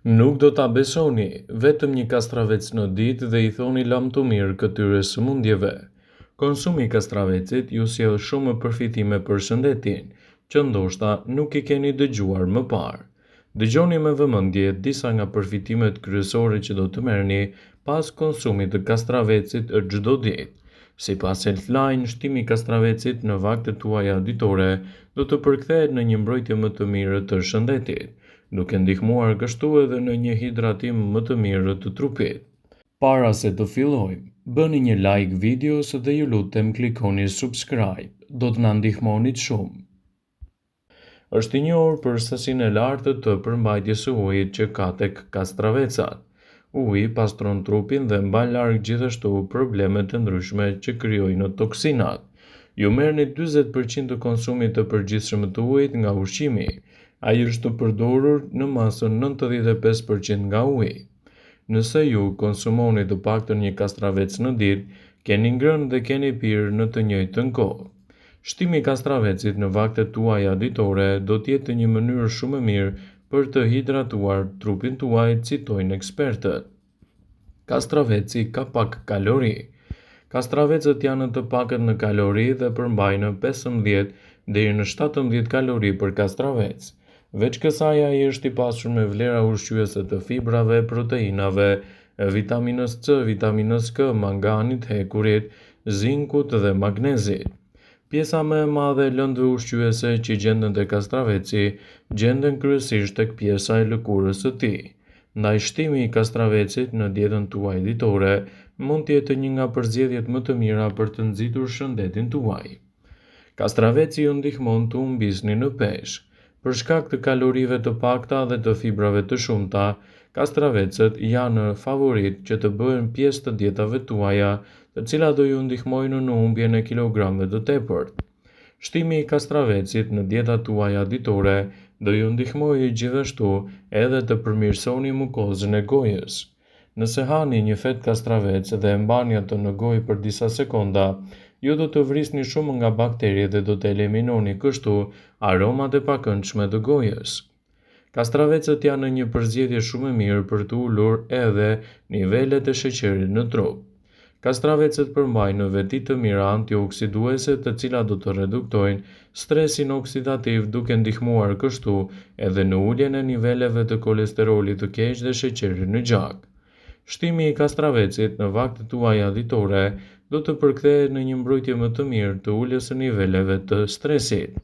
Nuk do ta besoni, vetëm një kastravec në ditë dhe I thoni lam të mirë këtyre sëmundjeve. Konsumi I kastravecit ju sjell shumë përfitime për shëndetin, që ndoshta nuk I keni dëgjuar më parë. Dëgjoni me vëmendje disa nga përfitimet kryesore që do të merrni pas konsumit të kastravecit çdo ditë. Sipas Healthline, shtimi I kastravecit në vaktet tuaja ditore do të përkthehet në një mbrojtje më të mirë të shëndetit, duke ndihmuar kështu edhe në një hidratim më të mirë të trupit. Para se të fillojmë, bëni një like videos dhe ju lutem klikoni subscribe, do të na ndihmonit shumë. Është I njohur për sasinë e lartë të përmbajtjes së ujit që ka tek kastravecat. Uji pastron trupin dhe mban larg gjithashtu problemet e ndryshme që krijojnë toksinat. Ju merrni 40% të konsumit të përgjithshëm të ujit nga ushqimi. Ai është të përdorur në masën 95% nga uji. Nëse ju konsumoni të paktën një kastravec në ditë, keni ngrënë dhe keni pirë në të njëjtën kohë. Shtimi I kastravecit në vaktet tuaja ditore do të jetë një mënyrë shumë e mirë për të hidratuar trupin tuaj, citojnë ekspertët. Kastraveci ka pak kalori. Kastravecët janë të pakët në kalori dhe përmbajnë 15 deri në 17 kalori për kastravec. Veç kësaj ai është I pasur me vlera ushqyese të fibrave, proteinave, vitaminës C, vitaminës K, manganit, hekurit, zinkut dhe magnezit. Pjesa më e madhe e lëndëve ushqyese që gjenden tek kastraveci gjenden kryesisht tek pjesa e lëkurës së tij. Ndaj shtimi I kastravecit në dietën tuaj ditore mund të jetë një nga përzgjedhjet më të mira për të nxitur shëndetin tuaj. Kastraveci ju ndihmon të humbisni në peshë. Për shkak të kalorive të pakta dhe të fibrave të shumta, kastravecët janë favorit që të bëhen pjesë të dietave tuaja, të cilat do ju ndihmojnë në humbjen e kilogramëve të tepërt. Shtimi I kastravecit në dietat tuaja ditore do ju ndihmojë gjithashtu edhe të përmirësoni mukozën e gojës. Nëse hani një fet kastravec dhe e mbani atë në gojë për disa sekonda, ju do të vrisni shumë nga bakteriet dhe do të eliminoni kështu aromat e pakëndshme të gojës. Kastravecët janë një përzgjedhje shumë e mirë për të ulur edhe nivelet e sheqerit në trup. Kastravecët përmbajnë veti të mira antioksiduese të cilat do të reduktojnë stresin oksidativ duke ndihmuar kështu edhe në uljen e niveleve të kolesterolit të keq dhe sheqerit në gjak. Shtimi I kastravecit në vaktet tuaja ditore do të përkthehet në një mbrojtje më të mirë të uljes së niveleve të stresit.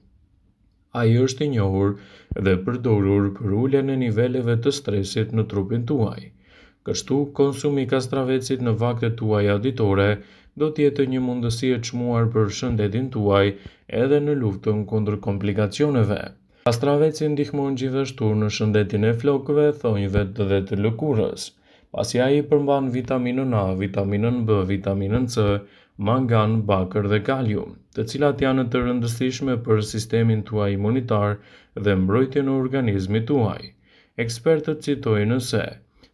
Ai është I njohur dhe përdorur për uljen e niveleve të stresit në trupin tuaj. Kështu, konsumi I kastravecit në vaktet tuaja ditore do të jetë një mundësi e çmuar për shëndetin tuaj edhe në luftën kundër komplikacioneve. Kastraveci ndihmon gjithashtu në shëndetin e flokëve, thonjve dhe të lëkurës, pasi ai përmban vitaminën A, vitaminën B, vitaminën C, mangan, bakër dhe kalium, të cilat janë të rëndësishme për sistemin tuaj imunitar dhe mbrojtjen e organizmit tuaj. Ekspertët citojnë se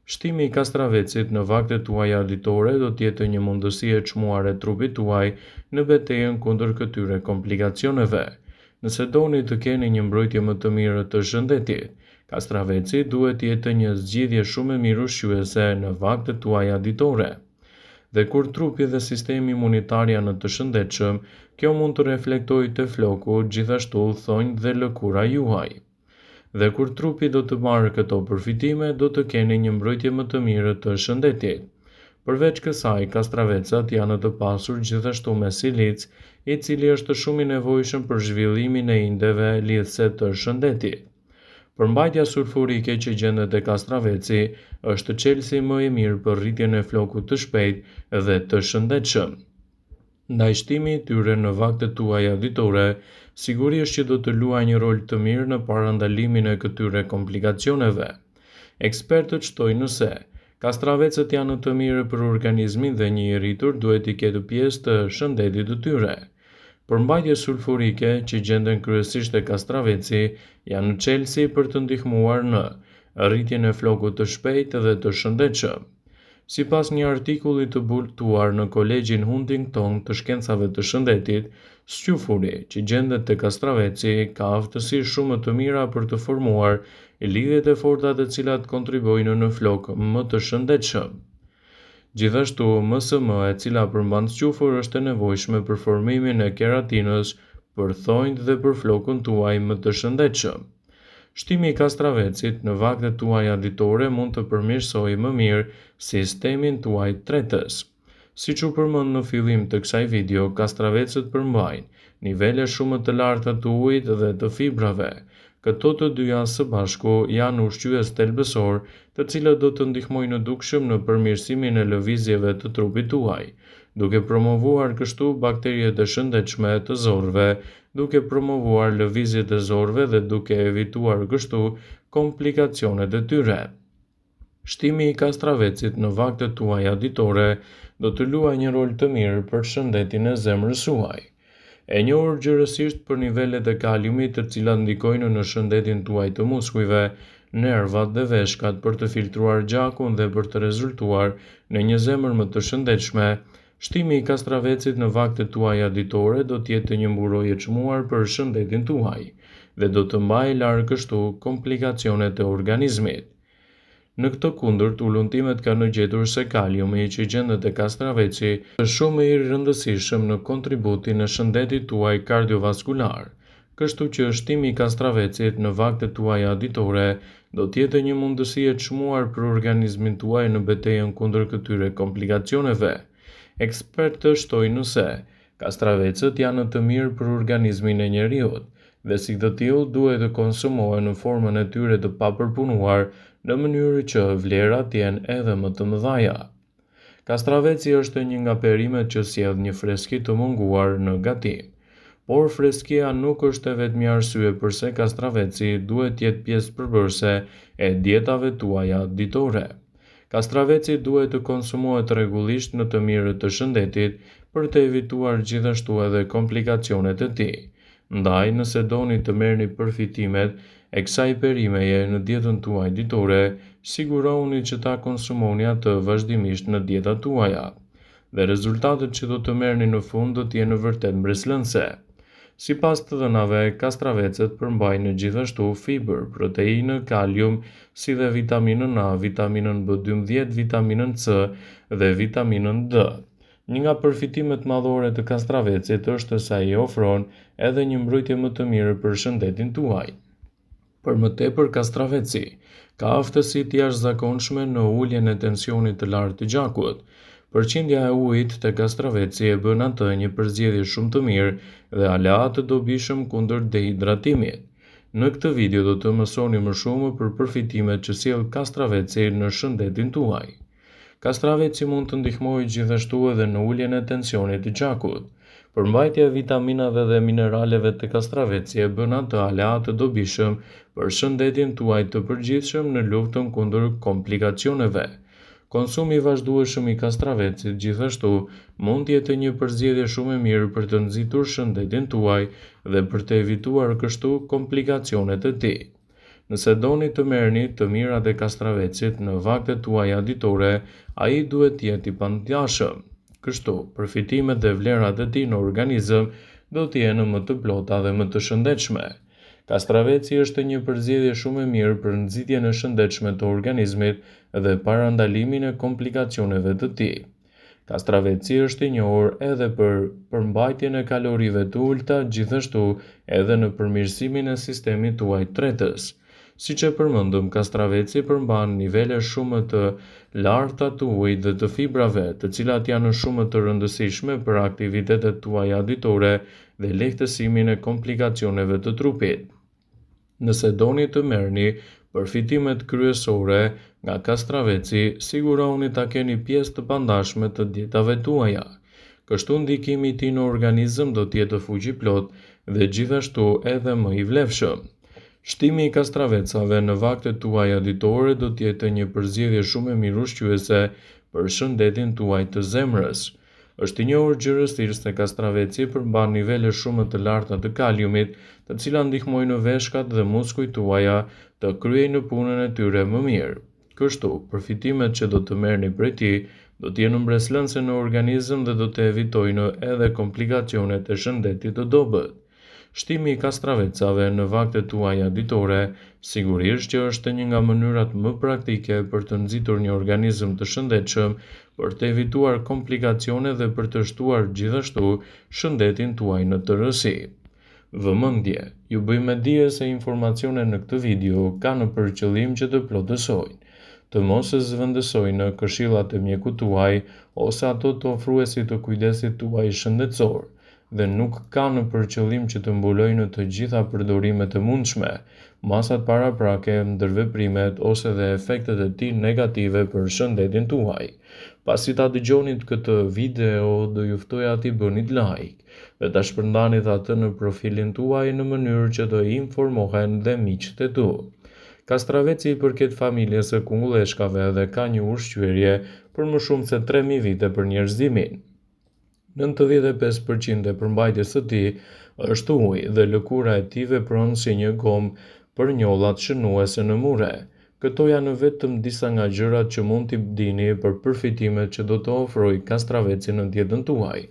shtimi I kastravecit në vaktet tuaja ditore do të jetë një mundësi e çmuar e trupit tuaj në betejën kundër këtyre komplikacioneve. Nëse doni të keni një mbrojtje më të mirë të shëndetit, kastraveci duhet të jetë një zgjidhje shumë e mirë ushqyese në vaktet tuaja ditore. Dhe kur trupi dhe sistemi imunitar janë të shëndetshëm, kjo mund të reflektojë te floku, gjithashtu thonjë dhe lëkura juaj. Dhe kur trupi do të marrë këto përfitime, do të keni një mbrojtje më të mirë të shëndetit. Përveç kësaj, kastravecat janë të pasur gjithashtu me silic, I cili është shumë I nevojshëm për zhvillimin e indeve lidhëse të shëndetit. Përmbajtja sulfurike që gjendet te kastraveci është çelësi më I mirë për rritjen e flokut të shpejtë dhe të shëndetshëm. Ndaj shtimi I tyre në vaktet tuaja ditore, sigurisht që do të luajë një rol të mirë në parandalimin e këtyre komplikacioneve. Ekspertët shtojnë se kastravecët janë të mirë për organizmin dhe një I rritur duhet I ketë pjesë të shëndetit të tyre. Përmbajtja sulfurike që gjenden kryesisht te kastraveci janë çelësi për të ndihmuar në rritjen e flokut të shpejtë dhe të shëndetshëm. Sipas një artikulli të bultuar në Kolegjin Huntington të shkencave të shëndetit, squfuri që gjendet te kastraveci ka aftësi shumë të mira për të formuar lidhjet e forta të cilat kontribuojnë në flok më të shëndetshëm. Gjithashtu, MSM e cila përmban qufur është e nevojshme për formimin e keratinës, për thonjtë dhe për flokun tuaj më të shëndetshëm. Shtimi i kastravecit në vaktet tuaja ditore mund të përmirësojë më mirë sistemin tuaj tretës. Siç u përmend në fillim të kësaj video, kastravecët përmbajnë nivele shumë të larta të ujit dhe të fibrave. Këto të dyja së bashku janë ushqyes thelbësor, të cilët do të ndihmojnë në dukshëm në përmirësimin e lëvizjeve të trupit tuaj, duke promovuar kështu bakteriet e shëndetshme të zorëve, duke promovuar lëvizjet e zorëve dhe duke evituar kështu komplikacionet e tyre. Shtimi i kastravecit në vaktet tuaja ditore do të luajë një rol të mirë për shëndetin e zemrës suaj. E njohur gjërësisht për nivelet e kaliumit të cilat ndikojnë në shëndetin tuaj të muskujve, nervat dhe veshkat për të filtruar gjakun dhe për të rezultuar në një zemër më të shëndetshme, shtimi i kastravecit në vaktet tuaja ditore do të jetë një mburojë e çmuar për shëndetin tuaj dhe do të mbajë larg kështu komplikacionet e organizmit. Në këtë kundërt, ullumtimet kanë gjetur se kaliumi që gjendet e kastraveci është shumë i rëndësishëm në kontributin në shëndetin tuaj kardiovaskular, kështu që shtimi i kastravecit në vaktet tuaja ditore do të jetë një mundësi e çmuar për organizmin tuaj në betejën kundër këtyre komplikacioneve. Ekspertë shtojnë se kastravecët janë të mirë për organizmin e njeriut dhe si të tillë duhet të konsumohen në formën e tyre të papërpunuar në mënyrë që vlerat të jenë edhe më të mëdha. Kastraveci është një nga perimet që sjell një freski të munguar në gatim, por freskia nuk është e vetmi arsye pse kastraveci duhet të jetë pjesë përbërëse e dietave tuaja ditore. Kastraveci duhet të konsumohet rregullisht në të mirët të shëndetit për të evituar gjithashtu edhe komplikacionet e tij. Ndaj, nëse doni të merrni përfitimet e kësaj perimeje në dietën tuaj ditore, sigurohuni që ta konsumoni atë vazhdimisht në dietat tuaja, dhe rezultatet që do të merrni në fund do të jenë vërtet mbreslënse. Sipas të dhënave, kastravecët përmbajnë gjithashtu fibër, proteinë, kalium, si dhe vitaminën A, vitaminën B12, vitaminën C dhe vitaminën D. Një nga përfitimet madhore të kastravecit është se ai ofron edhe një mbrojtje më të mirë për shëndetin tuaj. Për më tepër, kastraveci ka aftësi të jashtëzakonshme në uljen e tensionit të lartë të gjakut. Përqindja e ujit te kastraveci e bën atë një përzgjedhje shumë të mirë dhe aleat të dobishëm kundër dehidratimit. Në këtë video do të mësoni më shumë për përfitimet që sjell kastraveci në shëndetin tuaj. Kastraveci mund të ndihmojë gjithashtu edhe në uljen e tensionit të gjakut. Përmbajtja e vitaminave dhe mineraleve të kastraveci e bën atë aleat të dobishëm për shëndetin tuaj të përgjithshëm në luftën kundër komplikacioneve. Konsumi i vazhdueshëm i kastravecit gjithashtu mund të jetë një përzgjedhje shumë e mirë për të nxitur shëndetin tuaj dhe për të evituar kështu komplikacionet e tij. Nëse doni të merrni të mirat e kastravecit në vaktet tuaja ditore, ai duhet të jetë i pandjashëm. Kështu, përfitimet dhe vlerat e tij në organizëm do të jenë më të plota dhe më të shëndetshme. Kastraveci është një përzgjedhje shumë e mirë për nxitjen e shëndetshme të organizmit dhe parandalimin e komplikacioneve të tij. Kastraveci është i njohur edhe për përmbajtjen e kalorive të ulta, gjithashtu edhe në përmirësimin e sistemit tuaj tretës. Siç e përmendëm, kastraveci përmban nivele shumë të larta të ujit dhe të fibrave, të cilat janë shumë të rëndësishme për aktivitetet tuaja ditore dhe lehtësimin e komplikacioneve të trupit. Nëse doni të merrni përfitimet kryesore nga kastraveci, sigurohuni ta keni pjesë të pandashme të dietave tuaja. Kështu ndikimi i tij në organizëm do të jetë fuqiplot dhe gjithashtu edhe më i vlefshëm. Shtimi i kastravecave në vaktet tuaja ditore do të jetë një përzgjedhje shumë e mirë ushqyese për shëndetin tuaj të zemrës. Është i njohur gjërësisht se kastraveci përmban nivele shumë të larta të kaliumit, të cilat ndihmojnë veshkat dhe muskujt tuaja të kryejnë punën e tyre më mirë. Kështu, përfitimet që do të merrni prej tij do të jenë mbreslënse në organizëm dhe do të evitojnë edhe komplikacionet e shëndetit të dobët. Shtimi i kastravecave në vaktet tuaja ditore sigurisht që është një nga mënyrat më praktike për të nxitur një organizëm të shëndetshëm, për të evituar komplikacione dhe për të shtuar gjithashtu shëndetin tuaj në tërësi. Vëmendje, ju bëj me dije se informacionet në këtë video kanë për qëllim që të plotësojnë, të mos e zvendësojnë këshillat e mjekut tuaj ose ato të ofruesit të kujdesit tuaj shëndetësor, dhe nuk kanë për qëllim që të mbulojnë të gjitha përdorimet e mundshme, masat paraprake, ndërveprimet ose dhe efektet e tij negative për shëndetin tuaj. Pasi ta dëgjonit këtë video, do ju ftoja t'i bënit like dhe ta shpërndanit atë në profilin tuaj në mënyrë që të informohen dhe miqtë e tu. Kastraveci i përket familjes së kungulleshkave dhe ka një ushqyerje për më shumë se 3000 vite për njerëzimin. 95% e përmbajtjes së tij është ujë dhe lëkura e tij vepron si një gomë për njollat shënuese në mure. Këto janë vetëm disa nga gjërat që mund t'i dini për përfitimet që do të ofrojë kastraveci në dietën tuaj.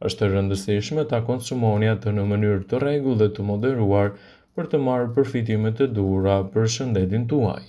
Është e rëndësishme ta konsumoni atë në mënyrë të rregullt dhe të moderuar për të marrë përfitimet e duhura për shëndetin tuaj.